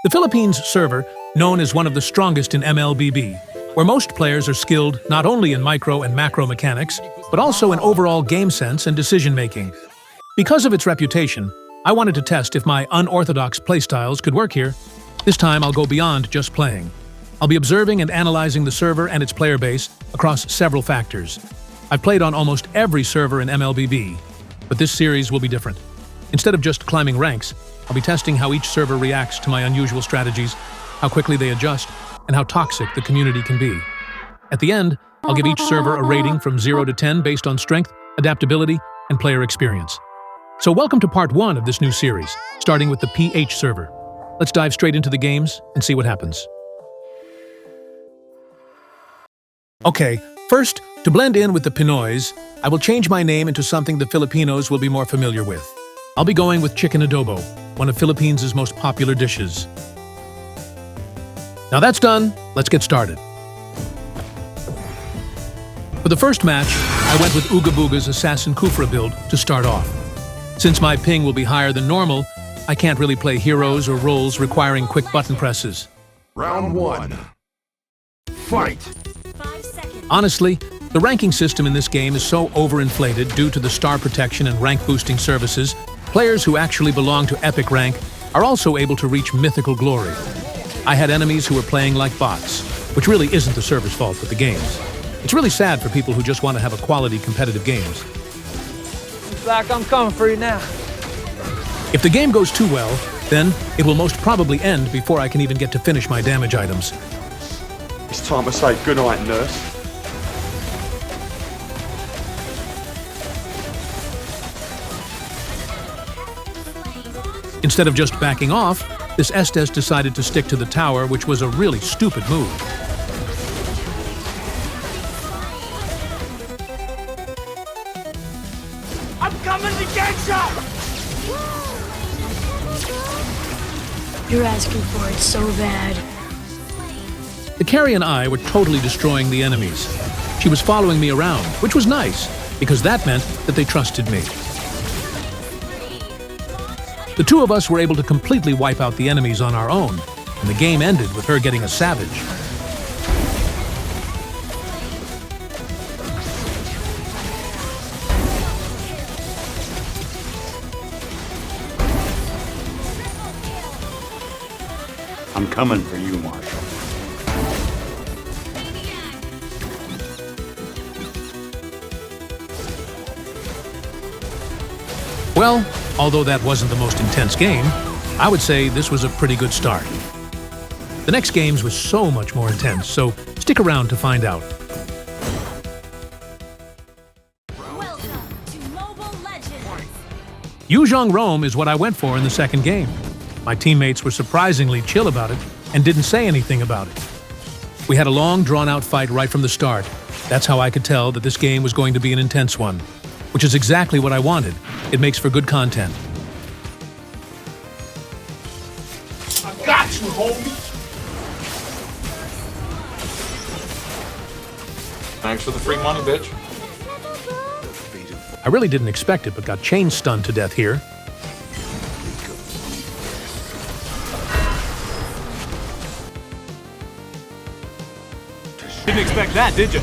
The Philippines server, known as one of the strongest in MLBB, where most players are skilled not only in micro and macro mechanics, but also in overall game sense and decision-making. Because of its reputation, I wanted to test if my unorthodox playstyles could work here. This time I'll go beyond just playing. I'll be observing and analyzing the server and its player base across several factors. I've played on almost every server in MLBB, but this series will be different. Instead of just climbing ranks, I'll be testing how each server reacts to my unusual strategies, how quickly they adjust, and how toxic the community can be. At the end, I'll give each server a rating from 0 to 10 based on strength, adaptability, and player experience. So welcome to part 1 of this new series, starting with the PH server. Let's dive straight into the games and see what happens. Okay, first, to blend in with the Pinoys, I will change my name into something the Filipinos will be more familiar with. I'll be going with chicken adobo, one of Philippines' most popular dishes. Now that's done, let's get started. For the first match, I went with Ooga Booga's Assassin Kufra build to start off. Since my ping will be higher than normal, I can't really play heroes or roles requiring quick button presses. Round 1. Fight! Honestly, the ranking system in this game is so overinflated due to the star protection and rank boosting services. Players who actually belong to epic rank are also able to reach mythical glory. I had enemies who were playing like bots, which really isn't the server's fault but the game's. It's really sad for people who just want to have a quality competitive games. Zach, I'm coming for you now. If the game goes too well, then it will most probably end before I can even get to finish my damage items. It's time to say goodnight, nurse. Instead of just backing off, this Estes decided to stick to the tower, which was a really stupid move. I'm coming to get you! You're asking for it so bad. The carry and I were totally destroying the enemies. She was following me around, which was nice, because that meant that they trusted me. The two of us were able to completely wipe out the enemies on our own, and the game ended with her getting a savage. I'm coming for you, Marshall. Well, although that wasn't the most intense game, I would say this was a pretty good start. The next games was so much more intense, so stick around to find out. Welcome to Mobile Legends! Yuzhong Rome is what I went for in the second game. My teammates were surprisingly chill about it and didn't say anything about it. We had a long, drawn-out fight right from the start. That's how I could tell that this game was going to be an intense one, which is exactly what I wanted. It makes for good content. I got you, homie! Thanks for the free money, bitch. I really didn't expect it, but got chain stunned to death here. Didn't expect that, did you?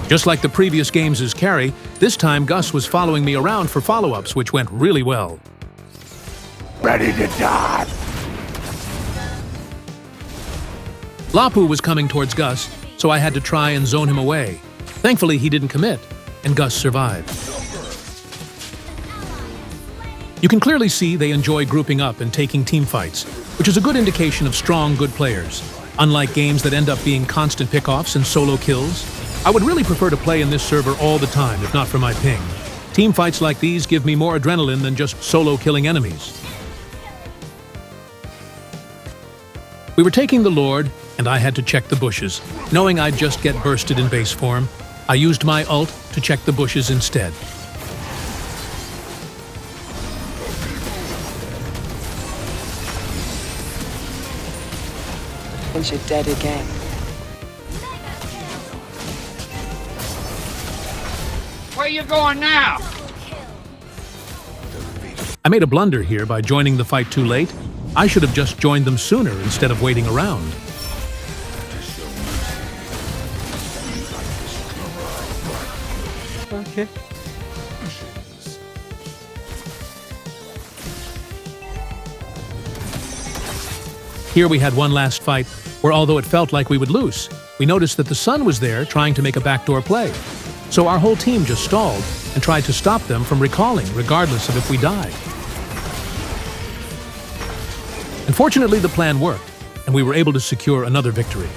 Just like the previous games' carry, this time Gus was following me around for follow-ups, which went really well. Ready to die! Lapu was coming towards Gus, so I had to try and zone him away. Thankfully, he didn't commit, and Gus survived. You can clearly see they enjoy grouping up and taking team fights, which is a good indication of strong, good players. Unlike games that end up being constant pickoffs and solo kills, I would really prefer to play in this server all the time, if not for my ping. Team fights like these give me more adrenaline than just solo killing enemies. We were taking the Lord, and I had to check the bushes. Knowing I'd just get bursted in base form, I used my ult to check the bushes instead. And you're dead again. Where you going now? I made a blunder here by joining the fight too late. I should have just joined them sooner instead of waiting around. Okay. Here we had one last fight where, although it felt like we would lose, we noticed that the sun was there trying to make a backdoor play. So our whole team just stalled and tried to stop them from recalling, regardless of if we died. Unfortunately, the plan worked, and we were able to secure another victory.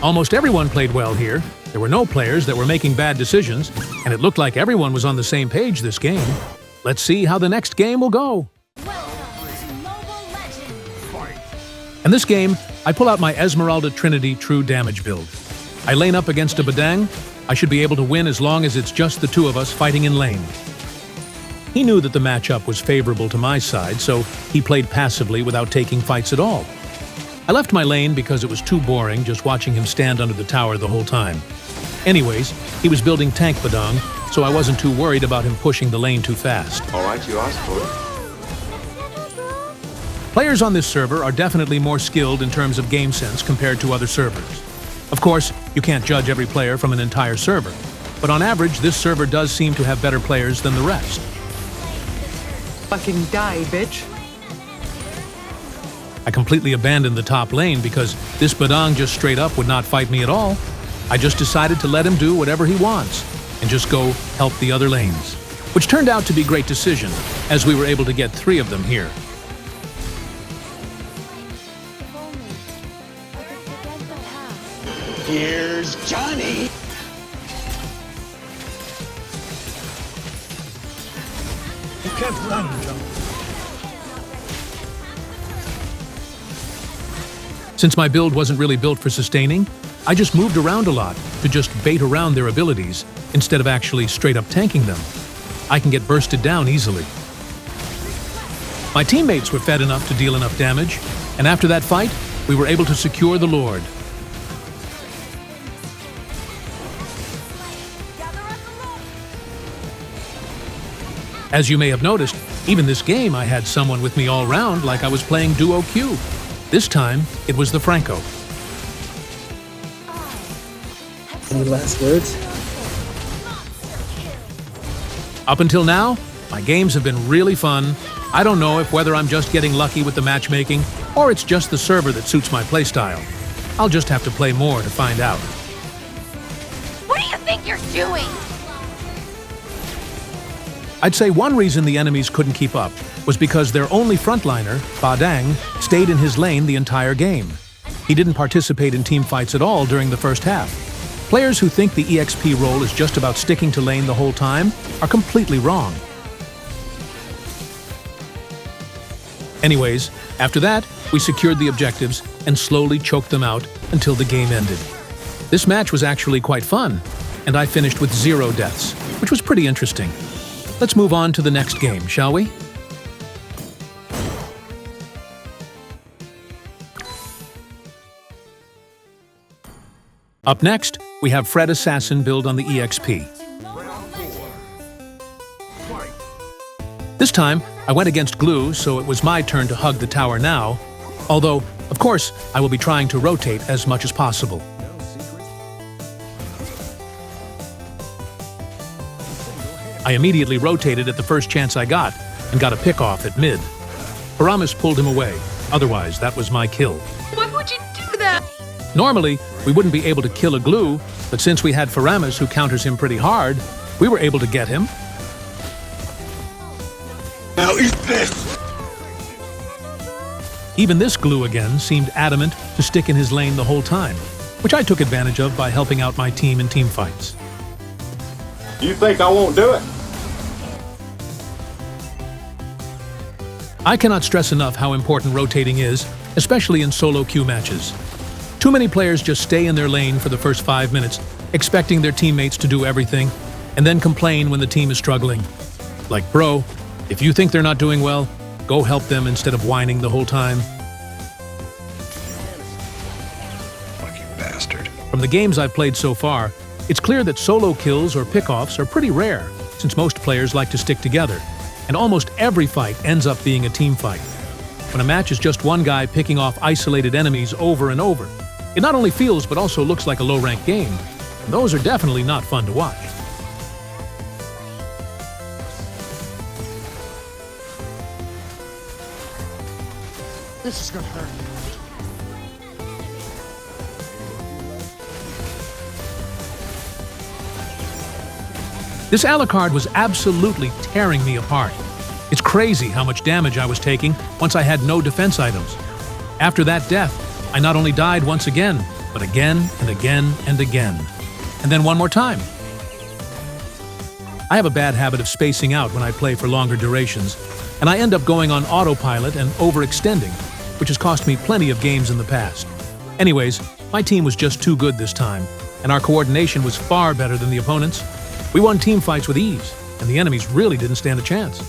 Almost everyone played well here. There were no players that were making bad decisions, and it looked like everyone was on the same page this game. Let's see how the next game will go. Welcome to Mobile Legends. In this game, I pull out my Esmeralda Trinity True Damage build. I lane up against a Badang. I should be able to win as long as it's just the two of us fighting in lane. He knew that the matchup was favorable to my side, so he played passively without taking fights at all. I left my lane because it was too boring just watching him stand under the tower the whole time. Anyways, he was building tank Badang, so I wasn't too worried about him pushing the lane too fast. Alright, you asked for it. Players on this server are definitely more skilled in terms of game sense compared to other servers. Of course, you can't judge every player from an entire server, but on average, this server does seem to have better players than the rest. Fucking die, bitch. I completely abandoned the top lane because this Badang just straight up would not fight me at all. I just decided to let him do whatever he wants and just go help the other lanes, which turned out to be a great decision as we were able to get 3 of them here. Here's Johnny! You can't run, John. Since my build wasn't really built for sustaining, I just moved around a lot to just bait around their abilities instead of actually straight up tanking them. I can get bursted down easily. My teammates were fed enough to deal enough damage, and after that fight, we were able to secure the Lord. As you may have noticed, even this game I had someone with me all round like I was playing Duo Q. This time, it was the Franco. Any last words? Up until now, my games have been really fun. I don't know if whether I'm just getting lucky with the matchmaking or it's just the server that suits my playstyle. I'll just have to play more to find out. What do you think you're doing? I'd say one reason the enemies couldn't keep up was because their only frontliner, Badang, stayed in his lane the entire game. He didn't participate in team fights at all during the first half. Players who think the EXP role is just about sticking to lane the whole time are completely wrong. Anyways, after that, we secured the objectives and slowly choked them out until the game ended. This match was actually quite fun, and I finished with 0 deaths, which was pretty interesting. Let's move on to the next game, shall we? Up next, we have Fred Assassin build on the EXP. This time, I went against Glue, so it was my turn to hug the tower now, although, of course, I will be trying to rotate as much as possible. I immediately rotated at the first chance I got, and got a pick-off at mid. Paramus pulled him away, otherwise that was my kill. Why would you do that? Normally, we wouldn't be able to kill a Glue, but since we had Faramus who counters him pretty hard, we were able to get him. Now eat this! Even this Glue again seemed adamant to stick in his lane the whole time, which I took advantage of by helping out my team in team fights. You think I won't do it? I cannot stress enough how important rotating is, especially in solo queue matches. Too many players just stay in their lane for the first 5 minutes, expecting their teammates to do everything, and then complain when the team is struggling. Like, bro, if you think they're not doing well, go help them instead of whining the whole time. Fucking bastard. From the games I've played so far, it's clear that solo kills or pickoffs are pretty rare, since most players like to stick together, and almost every fight ends up being a team fight. when a match is just one guy picking off isolated enemies over and over. It not only feels but also looks like a low-ranked game, and those are definitely not fun to watch. This is gonna hurt. This Alucard was absolutely tearing me apart. It's crazy how much damage I was taking once I had no defense items. After that death, I not only died once again, but again and again and again. And then one more time. I have a bad habit of spacing out when I play for longer durations, and I end up going on autopilot and overextending, which has cost me plenty of games in the past. Anyways, my team was just too good this time, and our coordination was far better than the opponents. We won team fights with ease, and the enemies really didn't stand a chance.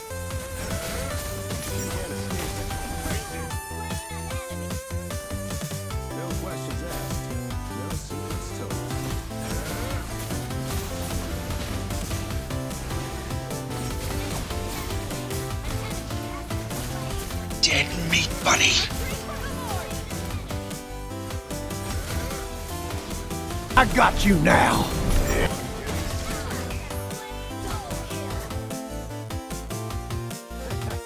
Dead meat, buddy. I got you now.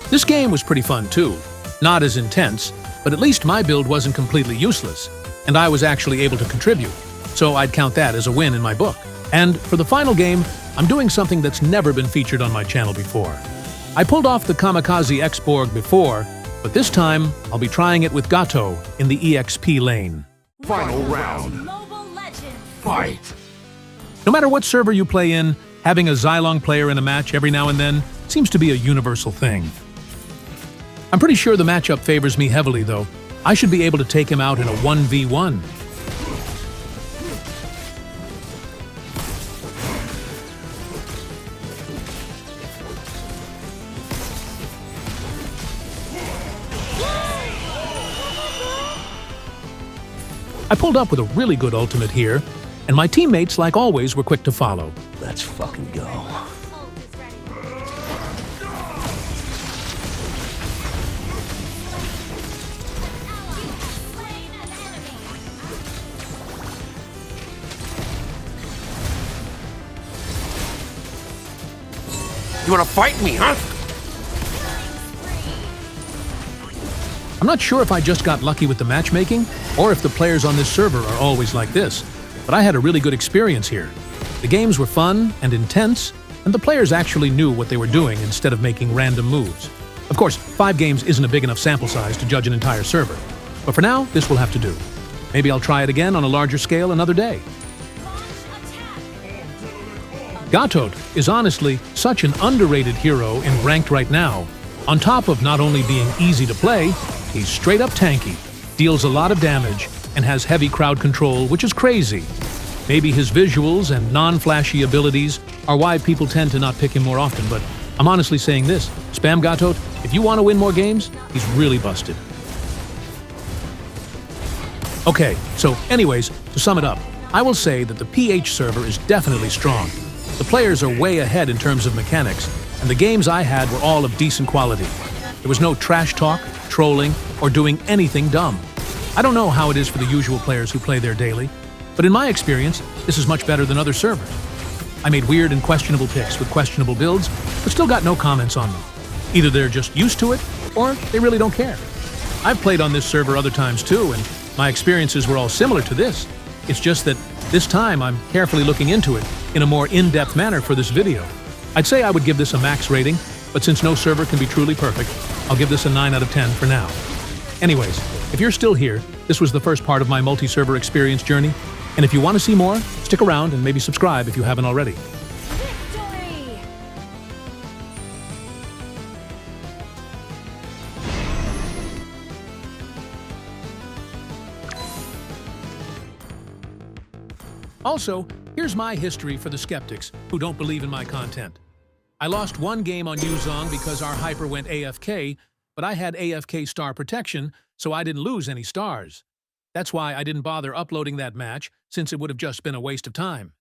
This game was pretty fun too. Not as intense, but at least my build wasn't completely useless, and I was actually able to contribute, so I'd count that as a win in my book. And for the final game, I'm doing something that's never been featured on my channel before. I pulled off the Kamikaze X-Borg before, but this time I'll be trying it with Gato in the EXP lane. Final round. Mobile Legends. Fight. No matter what server you play in, having a Xylong player in a match every now and then seems to be a universal thing. I'm pretty sure the matchup favors me heavily, though. I should be able to take him out in a 1v1. I pulled up with a really good ultimate here, and my teammates, like always, were quick to follow. Let's fucking go. Ult is ready. Slain an enemy. You wanna fight me, huh? I'm not sure if I just got lucky with the matchmaking, or if the players on this server are always like this, but I had a really good experience here. The games were fun and intense, and the players actually knew what they were doing instead of making random moves. Of course, 5 games isn't a big enough sample size to judge an entire server, but for now, this will have to do. Maybe I'll try it again on a larger scale another day. Gatot is honestly such an underrated hero in Ranked right now. On top of not only being easy to play, he's straight up tanky, deals a lot of damage, and has heavy crowd control, which is crazy. Maybe his visuals and non-flashy abilities are why people tend to not pick him more often, but I'm honestly saying this, spam Gatot, if you want to win more games, he's really busted. Okay, so anyways, to sum it up, I will say that the PH server is definitely strong. The players are way ahead in terms of mechanics, and the games I had were all of decent quality. There was no trash talk, trolling, or doing anything dumb. I don't know how it is for the usual players who play there daily, but in my experience, this is much better than other servers. I made weird and questionable picks with questionable builds, but still got no comments on them. Either they're just used to it, or they really don't care. I've played on this server other times too, and my experiences were all similar to this. It's just that this time I'm carefully looking into it in a more in-depth manner for this video. I'd say I would give this a max rating, but since no server can be truly perfect, I'll give this a 9 out of 10 for now. Anyways, if you're still here, this was the first part of my multi-server experience journey, and if you want to see more, stick around and maybe subscribe if you haven't already. Victory! Also, here's my history for the skeptics who don't believe in my content. I lost one game on Yuzong because our hyper went AFK, but I had AFK star protection, so I didn't lose any stars. That's why I didn't bother uploading that match, since it would have just been a waste of time.